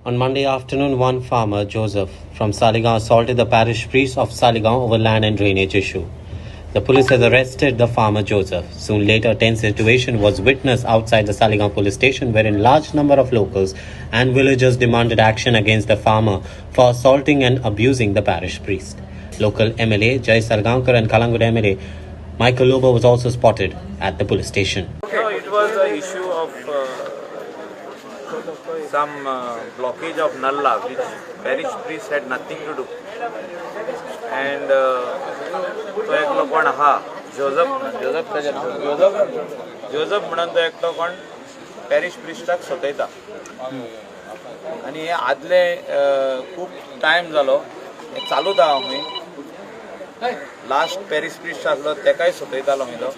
On Monday afternoon, one farmer, Joseph, from Saligaon assaulted the parish priest of Saligaon over land and drainage issue. The police has arrested the farmer Joseph. Soon later, a tense situation was witnessed outside the Saligaon police station wherein large number of locals and villagers demanded action against the farmer for assaulting and abusing the parish priest. Local MLA Jai Salgaonkar and Kalangud MLA Michael Lobo was also spotted at the police station. No, it was an issue of some blockage of Nalla, which parish priest had nothing to do. And तो एकलो कोण आहा Joseph म्हणून तो एकलो कोण parish प्रिस्टाक सतयता आनी हे आदले खूब टायम जालो हे चालूच आहा खंय लास्ट पॅरिश प्रिस्ट आसलो तेकाय सतयतालो खंय तो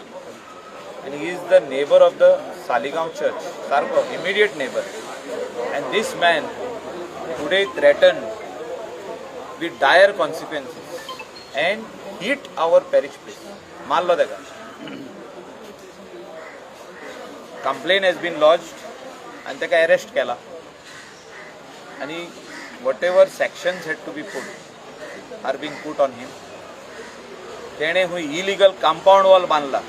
and he is the neighbor of the Saligaon church, Sarko, immediate neighbor. And this man today threatened with dire consequences and hit our parish priest. Mallo dega. Complaint has been lodged and teka arrest kela. And whatever sections had to be put are being put on him. Tene hui illegal compound wall banla.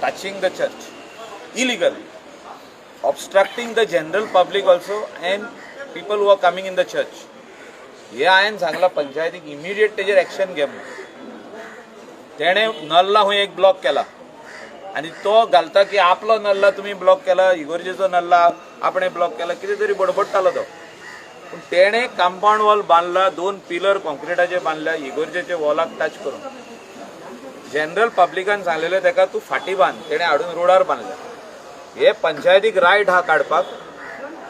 Touching the church illegally, obstructing the general public also and people who are coming in the church. हे हांवें सांगला पंचायतीक immediate तेजेर action घे म्हणून तेणें नल्ला खंय एक block केला आनी तो घालता की आपलो नल्ला तुमी ब्लॉक केला इगोर्जेचो नल्ला आपणें ब्लॉक केला कितें तरी बडबडटालो तो पूण तेणें कंपाउंड वॉल बांदला 2 पिलर कॉन्क्रिटाचे बांदल्या इगोर्जेचे वॉलाक टच करून जनरल पब्लिकान सांगलेलें तेका तूं फाटी बांद तेणें हाडून रोडार बांदल्या हे पंचायतीक रायट हा काडपाक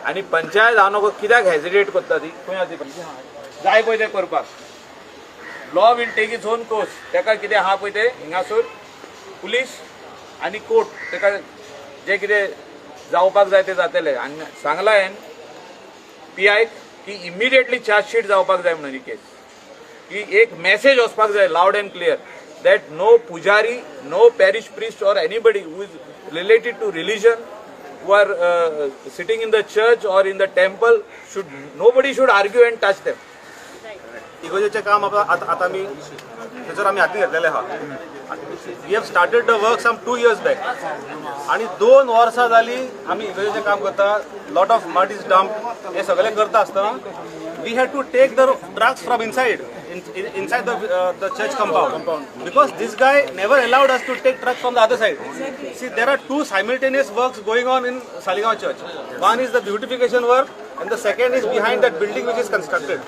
आनी पंचायत हांव नको कित्याक हेजिटेट करता ती खंय आसा ती जाय पळय तें करपाक law will take its own course तेका कितें आहा पळय तें हिंगासर पुलीस आनी कोर्ट तेका जें कितें जावपाक जाय तें जातलें आनी सांगलां हांवें PIक की इमिडिएटली चार्जशीट जावपाक जाय म्हणून ही केस की एक मेसेज वचपाक जाय loud and clear that no pujari, no parish priest or anybody who is related to religion who are sitting in the church or in the temple nobody should argue and touch them. इगोजेचे काम आता मी त्याच्यावर आम्ही हाती घेतलेले आहा we have started the work some 2 years back आणि 2 वर्सां जाली आम्ही इगोजेचे काम करता lot of mud is dump हे सगळे करता आसतना we had to take the trucks from inside the church compound because this guy never allowed us to take trucks from the other side. See, there are 2 simultaneous works going on in Saligaon church. One is the beautification work and the second is behind that building which is constructed.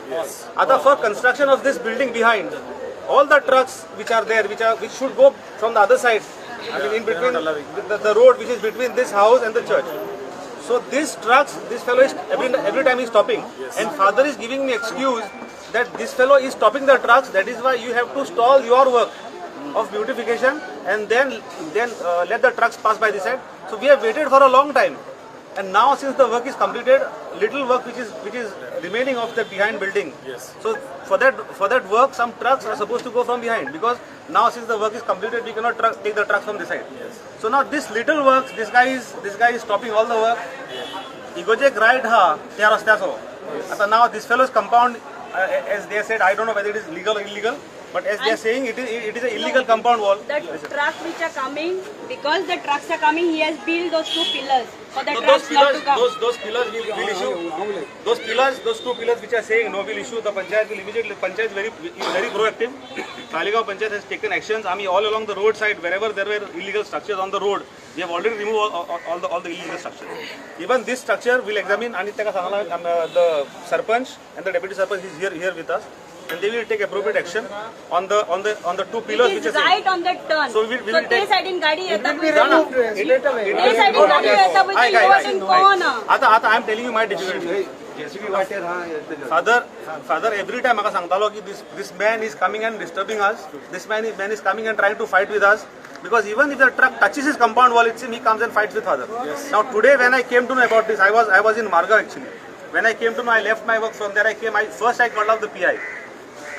Other for construction of this building behind, all the trucks which are there which should go from the other side, I mean in between the road which is between this house and the church. So these trucks, this fellow is every time he's stopping, and father is giving me excuse that this fellow is stopping the trucks. That is why you have to stall your work of beautification and then let the trucks pass by this side. So we have waited for a long time, and now since the work is completed, little work which is remaining of the behind building. Yes. So for that work, some trucks are supposed to go from behind because now since the work is completed, we cannot take the trucks from this side. Yes. So now this little works, this guy is stopping all the work. Igojek right ha त्या रस्त्याचो. आता now this fellow's compound, as they said, I don't know whether it is legal or illegal, but as they are saying, it is an illegal compound wall. The trucks which are coming, because the trucks are coming, he has built those 2 pillars for the trucks not to come. Those pillars will issue. Those 2 pillars which are saying no will issue. The panchayat will immediately. Panchayat is very proactive. Saligaon panchayat has taken actions. I mean, all along the roadside, wherever there were illegal structures on the road, we have already removed all the illegal structures. Even this structure will examine. And the sarpanch and the deputy sarpanch is here with us. And they will take appropriate action on the 2 pillars which are right on the turn. So we will take. side in गाड़ी येता It side in गाड़ी येता म्हणजे you are in कोण आता I am telling you my difficulty. Father every time म्हाका सांगतालो की this man is coming and disturbing us. This man is coming and trying to fight with us because even if the truck touches his compound wall, it seems he comes and fights with father. Yes. Now today when I came to know about this, I was in Marga actually. When I came to know, I left my work from there. First I called up the PI.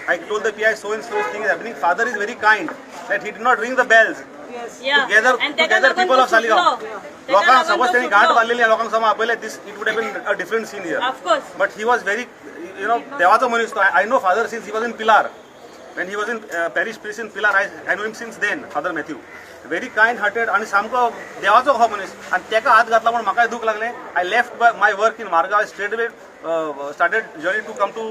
I told the PI so and so thing is happening. Father is very kind that he did not ring the bells. Yeah. And Together people of Saligaon. लोकांक suppose त्यांनी गाठ बांधलेली आहे, लोकांक समोर आपल्याला this it would have been a different scene here. Of course. But he was very, देवाचा मनीस तो. I know father since he was in Pilar. When he was in parish priest in Pilar, I know him since then, Father Matthew. Very kind hearted आणि सामको देवाचो हो मनीस. आणि त्याका हात घातला म्हणून म्हाका दुख लागले. I left my work in Margaon. I straight away started journey to come to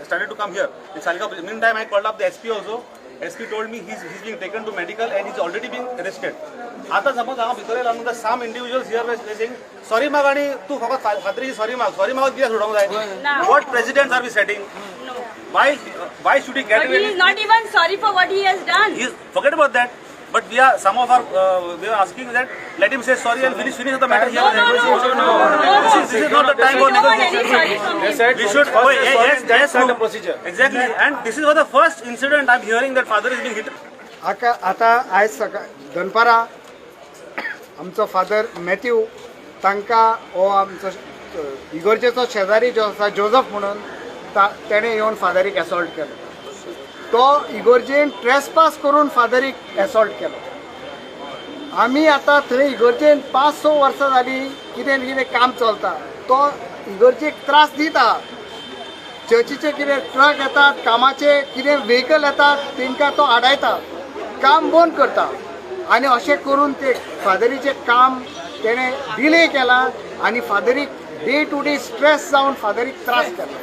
started to come here in Saligaon. Meantime I called up the SP also. SP told me he's being taken to medical and he's already being arrested. आता समज हांगा भितर लागून some individuals here were saying sorry माग आणि तू फक्त खात्रीची sorry माग कित्याक सोडूंक जाय? What precedents are we setting? No. Why should he get But away? he is not even sorry for what he has done. Forget about that. But some of our we are asking that let him say sorry and finish the matter here. This is not the time for No one any sorry negotiation. from We him. should yes, start the procedure. Exactly. And this is for the first incident I'm hearing that father is being hit. आता आयज सकाळ दनपारां आमचो father Matthew तांकां हो आमचो इगर्जेचो शेजारी जो आसा जोझफ म्हणून तेणें येवन फादरीक एसॉल्ट केलो. तो इगर्जेन ट्रेसपास करून फादरीक एसॉल्ट केलो. आमी आतां थंय इगर्जेन 5-6 वर्सां जालीं कितें ना कितें काम चलता. तो इगर्जेक त्रास दिता. चर्चीचे कितें ट्रक येतात, कामाचे कितें व्हेकल येतात, तांकां तो आडायता, काम बंद करता. आनी अशें करून ते फादरीचें काम तेणें डिले केला आनी फादरीक डे टू डे स्ट्रेस जावन फादरीक त्रास केला.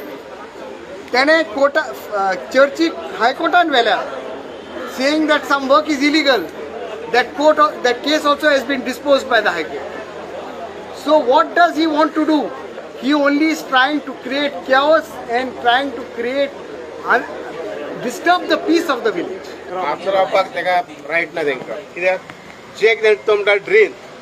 तेणें चर्चीक हायकोर्टान व्हेल्या saying that some work is illegal. that case also has been disposed by the High Court. So what does he want to do? He only is trying to create chaos and trying to disturb the peace of the village. आमचं रावपाक तेका riot ना तेंकां. कित्याक check तो म्हणटा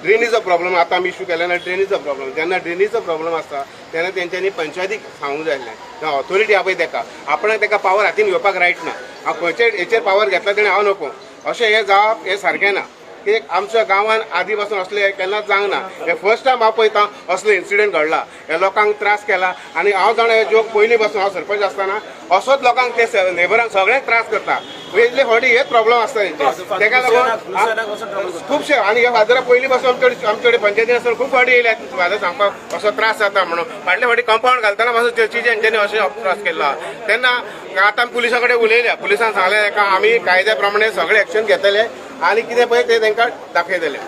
drain is a problem. आतां आमी इशू केलें ना ड्रेन इज अ प्रॉब्लम. जेन्ना ड्रेनीचो प्रॉब्लम आसता तेन्ना तेंच्यांनी पंचायतीक सांगूंक जाय आसलें. जावं ऑथॉरिटी आहा पळय तेका आपणाक तेका पावर हातीन घेवपाक रायट ना. हांव खंयचे हेचेर पावर घेतला तेणें हांव नको अशें हें जावप हें सारकें ना. कित्याक आमच्या गांवांत आदी पासून असले केन्नाच जावंक ना. हे फर्स्ट टायम हांव पळयतां असलो इन्सिडंट घडला. हे लोकांक त्रास केला आनी हांव जाणा हे जोक पयलीं पासून हांव सरपंच आसतना असोच लोकांक ते नेबरांक सगळ्यांक त्रास करता. वेगळे फावटी हेच प्रॉब्लेम आसता तेंचे. तेका लागून खुबशे आनी हे फादरा पयलीं पासून आमचे कडेन पंचायतीन आसतना खूब फावटी येयल्यात फादर सांगपाक असो त्रास जाता म्हणून. फाटले फावटी कंपाऊंड घालतना मातसो चर्चीचे हेंच्यांनी अशें त्रास केला. तेन्ना आतां पुलिसा कडेन उलयल्या. पुलिसान सांगलें ताका आमी कायद्या प्रमाणे सगळे एक्शन घेतले आनी कितें पळय तें तांकां दाखयतले.